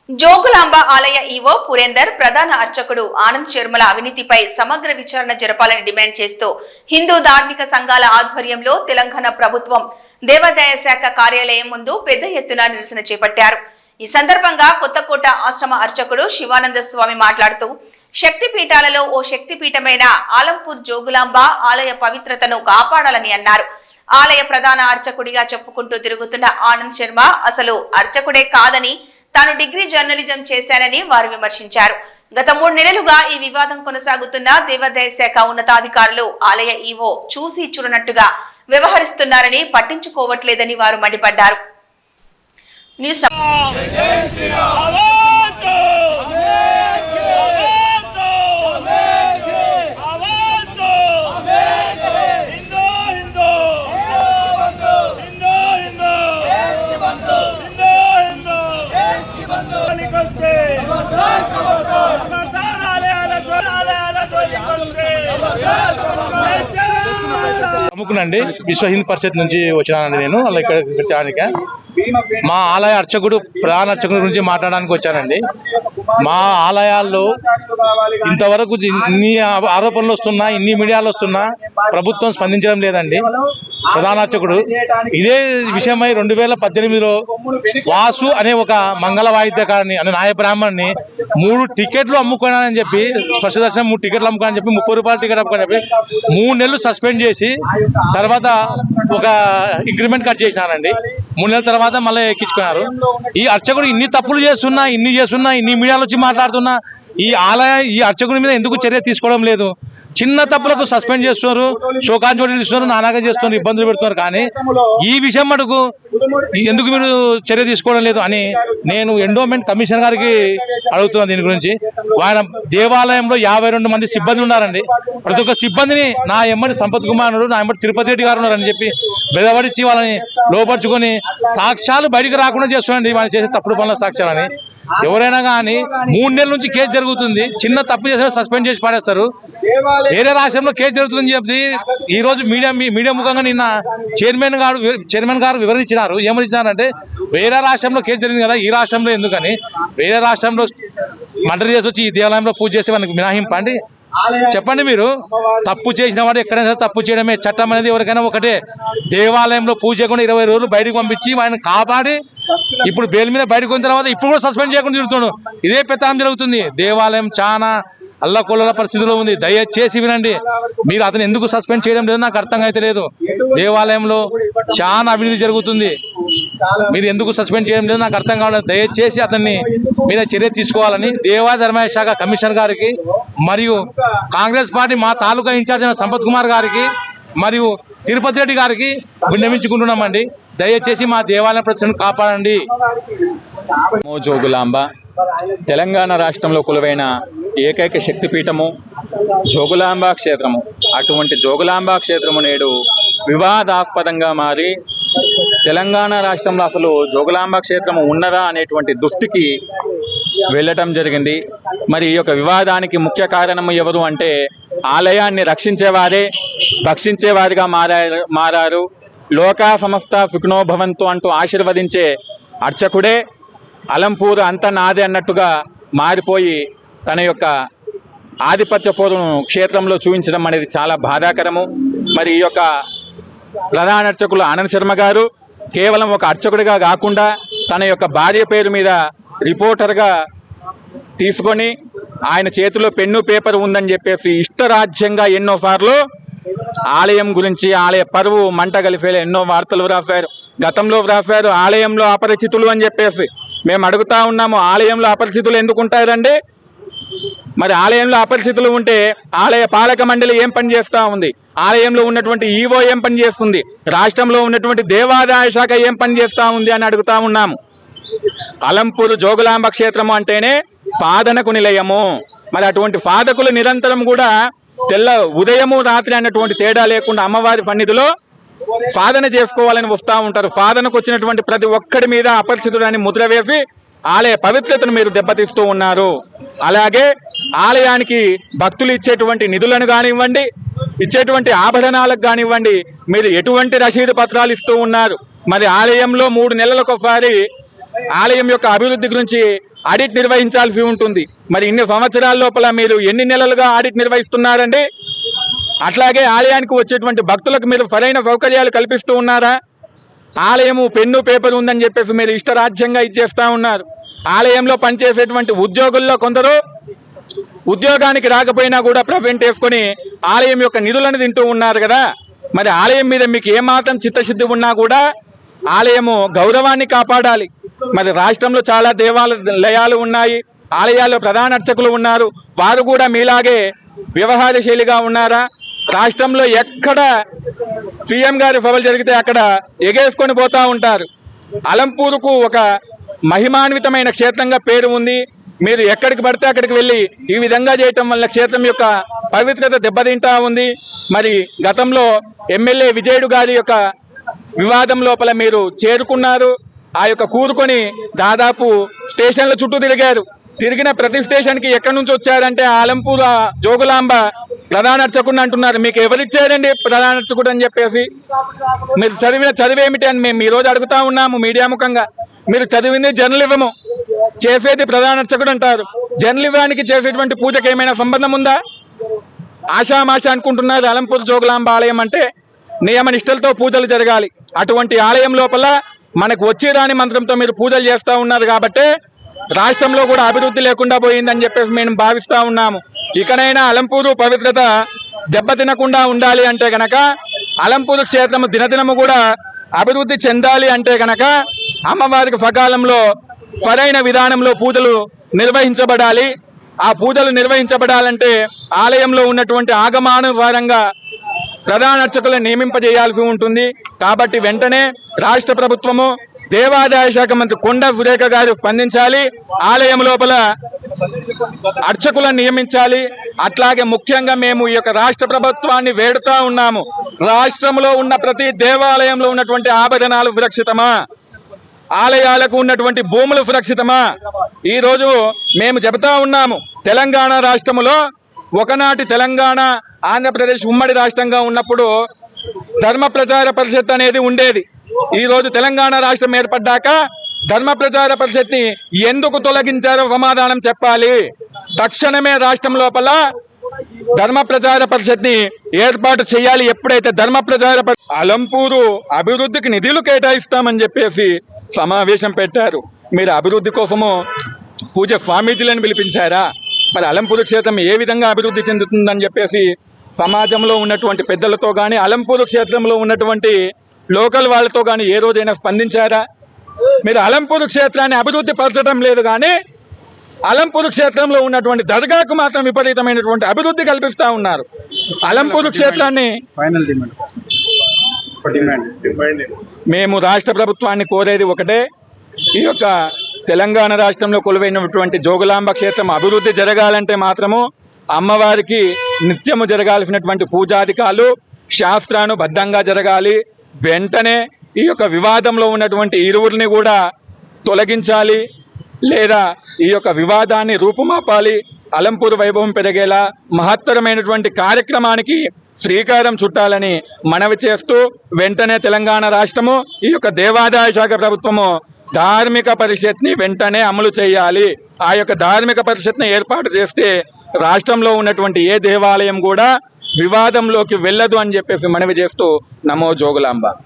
జోగులాంబ ఆలయ ఈవో పురేందర్ ప్రధాన అర్చకుడు ఆనంద్ శర్మల అవినీతిపై సమగ్ర విచారణ జరపాలని డిమాండ్ చేస్తూ హిందూ ధార్మిక సంఘాల ఆధ్వర్యంలో తెలంగాణ ప్రభుత్వం దేవాదాయ శాఖ కార్యాలయం ముందు పెద్ద ఎత్తున నిరసన చేపట్టారు. ఈ సందర్భంగా కొత్తకోట ఆశ్రమ అర్చకుడు శివానంద స్వామి మాట్లాడుతూ శక్తిపీఠాలలో ఓ శక్తిపీఠమైన ఆలంపూర్ జోగులాంబ ఆలయ పవిత్రతను కాపాడాలని అన్నారు. ఆలయ ప్రధాన అర్చకుడిగా చెప్పుకుంటూ తిరుగుతున్న ఆనంద్ శర్మ అసలు అర్చకుడే కాదని తాను డిగ్రీ జర్నలిజం చేశానని వారు విమర్శించారు. గత 3 నెలలుగా ఈ వివాదం కొనసాగుతున్న దేవాదాయ శాఖ ఉన్నతాధికారులు ఆలయ ఈవో చూసి చూడనట్టుగా వ్యవహరిస్తున్నారని పట్టించుకోవట్లేదని వారు మండిపడ్డారు. ప్రముఖునండి విశ్వ హిందూ పరిషత్ నుంచి వచ్చినానండి. నేను అలా ఇక్కడ చానిక మా ఆలయ అర్చకుడు ప్రధాన అర్చకుడి గురించి మాట్లాడడానికి వచ్చానండి. మా ఆలయాల్లో ఇంతవరకు ఇన్ని ఆరోపణలు వస్తున్నా, ఇన్ని మీడియాలు వస్తున్నా ప్రభుత్వం స్పందించడం లేదండి. ప్రధాన అర్చకుడు ఇదే విషయమై 2018లో వాసు అనే ఒక మంగళ వాయిద్యకారిని అనే నాయ బ్రాహ్మణ్ని 3 టికెట్లు అమ్ముకున్నానని చెప్పి, స్పర్శ దర్శనం 3 టికెట్లు అమ్ముకోనని చెప్పి 30 రూపాయల టికెట్ అమ్ముకోని చెప్పి 3 నెలలు సస్పెండ్ చేసి తర్వాత ఒక ఇంక్రిమెంట్ కట్ చేసినారండి. 3 నెలల తర్వాత మళ్ళీ ఎక్కించుకున్నారు. ఈ అర్చకుడు ఇన్ని తప్పులు చేస్తున్నా, ఇన్ని మీడియాలో వచ్చి మాట్లాడుతున్నా ఈ అర్చకుడి మీద ఎందుకు చర్య తీసుకోవడం లేదు? చిన్న తప్పులకు సస్పెండ్ చేస్తున్నారు, శోకాంజోడి ఇస్తున్నారు, నానాగా చేస్తున్నారు, ఇబ్బందులు పెడుతున్నారు. కానీ ఈ విషయం మటుకు ఎందుకు మీరు చర్య తీసుకోవడం లేదు అని నేను ఎండోమెంట్ కమిషనర్ గారికి అడుగుతున్నాను. దీని గురించి ఆయన దేవాలయంలో 52 మంది సిబ్బంది ఉన్నారండి. ప్రతి ఒక్క సిబ్బందిని నా ఎమ్మడి సంపత్ కుమార్, నా ఎమ్మడి తిరుపతి రెడ్డి గారు ఉన్నారని చెప్పి బెదవడిచ్చి వాళ్ళని లోపరుచుకొని సాక్ష్యాలు బయటకు రాకుండా చేస్తున్నారండి. వాళ్ళు చేసే తప్పుడు పనుల సాక్ష్యాలని. ఎవరైనా కానీ 3 నెలల నుంచి కేసు జరుగుతుంది, చిన్న తప్పు చేసిన సస్పెండ్ చేసి పాడేస్తారు. వేరే రాష్ట్రంలో కేసు జరుగుతుందని చెప్పి ఈ రోజు మీడియా ముఖంగా నిన్న చైర్మన్ గారు వివరించినారు. ఏమని ఇచ్చినారంటే వేరే రాష్ట్రంలో కేసు జరిగింది కదా, ఈ రాష్ట్రంలో ఎందుకని? వేరే రాష్ట్రంలో మర్డర్ చేసి వచ్చి ఈ దేవాలయంలో పూజ చేసి మనకి మినహాయింపండి? చెప్పండి. మీరు తప్పు చేసిన వాడు ఎక్కడైనా సరే తప్పు చేయడమే చట్టం అనేది ఎవరికైనా ఒకటే. దేవాలయంలో పూజ చేయకుండా 20 రోజులు బయటకు పంపించి ఆయన కాపాడి ఇప్పుడు బెయిల్ మీద బయటకు వచ్చిన తర్వాత ఇప్పుడు కూడా సస్పెండ్ చేయకుండా తిరుగుతున్నాడు. ఇదే పెత్తనం జరుగుతుంది. దేవాలయం చాలా అల్లకొల్లల పరిస్థితిలో ఉంది. దయచేసి వినండి. మీరు అతను ఎందుకు సస్పెండ్ చేయడం లేదు నాకు అర్థం అయితే లేదు. దేవాలయంలో చాలా అవినీతి జరుగుతుంది. మీరు ఎందుకు సస్పెండ్ చేయడం లేదు నాకు అర్థం కావట్లేదు. దయచేసి అతన్ని మీద చర్య తీసుకోవాలని దేవాదాయ శాఖ కమిషనర్ గారికి మరియు కాంగ్రెస్ పార్టీ మా తాలూకా ఇన్ఛార్జ్ అయిన సంపత్ కుమార్ గారికి మరియు తిరుపతి రెడ్డి గారికి విన్నవించుకుంటున్నామండి. దయచేసి మా దేవాలయ ప్రతిష్టను కాపాడండి. జోగులాంబ తెలంగాణ రాష్ట్రంలో కొలువైన ఏకైక శక్తిపీఠము జోగులాంబ క్షేత్రము. అటువంటి జోగులాంబ క్షేత్రము నేడు వివాదాస్పదంగా మారి తెలంగాణ రాష్ట్రంలో అసలు జోగులాంబ క్షేత్రము ఉన్నదా అనేటువంటి దుస్థితికి వెళ్ళటం జరిగింది. మరి ఈ యొక్క వివాదానికి ముఖ్య కారణం ఎవరు అంటే ఆలయాన్ని రక్షించేవారే భక్షించేవారిగా మారారు. లోకా సమస్త సుఖినో భవంతు అంటూ ఆశీర్వదించే అర్చకుడే అలంపూర్ అంత నాదే అన్నట్టుగా మారిపోయి తన యొక్క ఆధిపత్య పోరును క్షేత్రంలో చూపించడం అనేది చాలా బాధాకరము. మరి ఈ యొక్క ప్రధాన అర్చకులు ఆనంద్ శర్మ గారు కేవలం ఒక అర్చకుడిగా కాకుండా తన యొక్క భార్య పేరు మీద రిపోర్టర్గా తీసుకొని ఆయన చేతిలో పెన్ను పేపర్ ఉందని చెప్పేసి ఇష్టరాజ్యంగా ఎన్నోసార్లు ఆలయం గురించి, ఆలయ పరువు మంట కలిపేలా ఎన్నో వార్తలు వ్రాసారు. గతంలో వ్రాసారు ఆలయంలో అపరిచితులు అని చెప్పేసి. మేము అడుగుతా ఉన్నాము, ఆలయంలో అపరిచితులు ఎందుకు ఉంటారండి? మరి ఆలయంలో అపరిచితులు ఉంటే ఆలయ పాలక మండలి ఏం పని చేస్తూ ఉంది? ఆలయంలో ఉన్నటువంటి ఈవో ఏం పని చేస్తుంది? రాష్ట్రంలో ఉన్నటువంటి దేవాదాయ శాఖ ఏం పని చేస్తూ ఉంది అని అడుగుతా ఉన్నాము. అలంపూర్ జోగులాంబ క్షేత్రము అంటేనే సాధనకు నిలయము. మరి అటువంటి సాధకులు నిరంతరం కూడా ఉదయము రాత్రి అన్నటువంటి తేడా లేకుండా అమ్మవారి సన్నిధిలో సాధన చేసుకోవాలని వస్తూ ఉంటారు. సాధనకు వచ్చినటువంటి ప్రతి ఒక్కడి మీద అపరిచితుడని ముద్ర వేసి ఆలయ పవిత్రతను మీరు దెబ్బతీస్తూ ఉన్నారు. అలాగే ఆలయానికి భక్తులు ఇచ్చేటువంటి నిధులను కానివ్వండి, ఇచ్చేటువంటి ఆభరణాలకు కానివ్వండి, మీరు ఎటువంటి రసీదు పత్రాలు ఇస్తూ ఉన్నారు? మరి ఆలయంలో 3 నెలలకు ఒకసారి ఆలయం యొక్క అభివృద్ధి గురించి ఆడిట్ నిర్వహించాల్సి ఉంటుంది. మరి ఇన్ని సంవత్సరాల లోపల మీరు ఎన్ని నెలలుగా ఆడిట్ నిర్వహిస్తున్నారండి? అట్లాగే ఆలయానికి వచ్చేటువంటి భక్తులకు మీరు సరైన సౌకర్యాలు కల్పిస్తూ ఉన్నారా? ఆలయము పెన్ను పేపర్ ఉందని చెప్పేసి మీరు ఇష్టరాజ్యంగా ఇచ్చేస్తా ఉన్నారు. ఆలయంలో పనిచేసేటువంటి ఉద్యోగుల్లో కొందరు ఉద్యోగానికి రాకపోయినా కూడా ప్రెజెంట్ వేసుకొని ఆలయం యొక్క నిధులను తింటూ ఉన్నారు కదా. మరి ఆలయం మీద మీకు ఏమాత్రం చిత్తశుద్ధి ఉన్నా కూడా ఆలయము గౌరవాన్ని కాపాడాలి. మరి రాష్ట్రంలో చాలా దేవాలయాలు ఉన్నాయి, ఆలయాల్లో ప్రధాన అర్చకులు ఉన్నారు, వారు కూడా మీలాగే వ్యవహారశైలిగా ఉన్నారా? రాష్ట్రంలో ఎక్కడ సీఎం గారి సభలు జరిగితే అక్కడ ఎగేసుకొని పోతా ఉంటారు. అలంపూరుకు ఒక మహిమాన్వితమైన క్షేత్రంగా పేరు ఉంది. మీరు ఎక్కడికి పడితే అక్కడికి వెళ్ళి ఈ విధంగా చేయటం వల్ల క్షేత్రం యొక్క పవిత్రత దెబ్బతింటా ఉంది. మరి గతంలో ఎమ్మెల్యే విజయుడు గారి యొక్క వివాదం లోపల మీరు చేరుకున్నారు. ఆ యొక్క కూరుకొని దాదాపు స్టేషన్ల చుట్టూ తిరిగారు. తిరిగిన ప్రతి స్టేషన్కి ఎక్కడి నుంచి వచ్చారంటే ఆలంపూర్ జోగులాంబ ప్రధాన అర్చకుడు అంటున్నారు. మీకు ఎవరిచ్చారండి ప్రధాన అర్చకుడు అని చెప్పేసి? మీరు చదివిన చదివేమిటి అని మేము ఈ రోజు అడుగుతా ఉన్నాము మీడియా ముఖంగా. మీరు చదివింది జర్నలిజము, చేసేది ప్రధాన అర్చకుడు అంటారు. జర్నలిజానికి చేసేటువంటి పూజకి ఏమైనా సంబంధం ఉందా? ఆషామాష అనుకుంటున్నారు. అలంపూర్ జోగులాంబ ఆలయం అంటే నియమ నిష్టలతో పూజలు జరగాలి. అటువంటి ఆలయం లోపల మనకు వచ్చి రాని మంత్రంతో మీరు పూజలు చేస్తూ ఉన్నారు కాబట్టి రాష్ట్రంలో కూడా అభివృద్ధి లేకుండా పోయిందని చెప్పేసి మేము భావిస్తూ ఉన్నాము. ఇకనైనా అలంపూరు పవిత్రత దెబ్బతినకుండా ఉండాలి అంటే గనక, అలంపూరు క్షేత్రము దినదినము కూడా అభివృద్ధి చెందాలి అంటే గనక అమ్మవారికి సకాలంలో సరైన విధానంలో పూజలు నిర్వహించబడాలి. ఆ పూజలు నిర్వహించబడాలంటే ఆలయంలో ఉన్నటువంటి ఆగమానుసారంగా ప్రధాన అర్చకులను నియమింపజేయాల్సి ఉంటుంది. కాబట్టి వెంటనే రాష్ట్ర ప్రభుత్వము, దేవాదాయ శాఖ మంత్రి కొండ సురేఖ గారు స్పందించాలి. ఆలయం లోపల అర్చకులను నియమించాలి. అట్లాగే ముఖ్యంగా మేము ఈ యొక్క రాష్ట్ర ప్రభుత్వాన్ని వేడుతా ఉన్నాము. రాష్ట్రంలో ఉన్న ప్రతి దేవాలయంలో ఉన్నటువంటి ఆభరణాలు సురక్షితమా? ఆలయాలకు ఉన్నటువంటి భూములు సురక్షితమా? ఈ రోజు మేము చెబుతా ఉన్నాము, తెలంగాణ రాష్ట్రంలో ఒకనాటి తెలంగాణ ఆంధ్రప్రదేశ్ ఉమ్మడి రాష్ట్రంగా ఉన్నప్పుడు ధర్మ ప్రచార పరిషత్ అనేది ఉండేది. ఈ రోజు తెలంగాణ రాష్ట్రం ఏర్పడ్డాక ధర్మ ప్రచార పరిషత్ని ఎందుకు తొలగించారో సమాధానం చెప్పాలి. తక్షణమే రాష్ట్రం లోపల ధర్మ ప్రచార పరిషత్ని ఏర్పాటు చేయాలి. ఎప్పుడైతే ధర్మ ప్రచార అలంపూరు అభివృద్ధికి నిధులు కేటాయిస్తామని చెప్పేసి సమావేశం పెట్టారు. మీరు అభివృద్ధి కోసము పూజ స్వామీజీలను పిలిపించారా? మరి అలంపూరు క్షేత్రం ఏ విధంగా అభివృద్ధి చెందుతుందని చెప్పేసి సమాజంలో ఉన్నటువంటి పెద్దలతో కానీ, అలంపూరు క్షేత్రంలో ఉన్నటువంటి లోకల్ వాళ్ళతో కానీ ఏ రోజైనా స్పందించారా? మీరు అలంపూరు క్షేత్రాన్ని అభివృద్ధి పరచడం లేదు కానీ అలంపూరు క్షేత్రంలో ఉన్నటువంటి దర్గాకు మాత్రం విపరీతమైనటువంటి అభివృద్ధి కల్పిస్తా ఉన్నారు. అలంపూరు క్షేత్రాన్ని మేము రాష్ట్ర ప్రభుత్వాన్ని కోరేది ఒకటే, ఈ యొక్క తెలంగాణ రాష్ట్రంలో కొలువైనటువంటి జోగులాంబ క్షేత్రం అభివృద్ధి జరగాలంటే మాత్రము అమ్మవారికి నిత్యము జరగాల్సినటువంటి పూజాధికాలు శాస్త్రానుబద్ధంగా జరగాలి. వెంటనే ఈ యొక్క వివాదంలో ఉన్నటువంటి ఇరువురిని కూడా తొలగించాలి, లేదా ఈ యొక్క వివాదాన్ని రూపుమాపాలి. అలంపూరు వైభవం పెరిగేలా మహత్తరమైనటువంటి కార్యక్రమానికి శ్రీకారం చుట్టాలని మనవి చేస్తూ, వెంటనే తెలంగాణ రాష్ట్రము ఈ యొక్క దేవాదాయ శాఖ ప్రభుత్వము ధార్మిక పరిషత్ని వెంటనే అమలు చేయాలి. ఆ యొక్క ధార్మిక పరిషత్ని ఏర్పాటు చేస్తే రాష్ట్రంలో ఉన్నటువంటి ఏ దేవాలయం కూడా వివాదంలోకి వెళ్ళదు అని చెప్పేసి మనవి చేస్తూ నమో జోగులాంబ.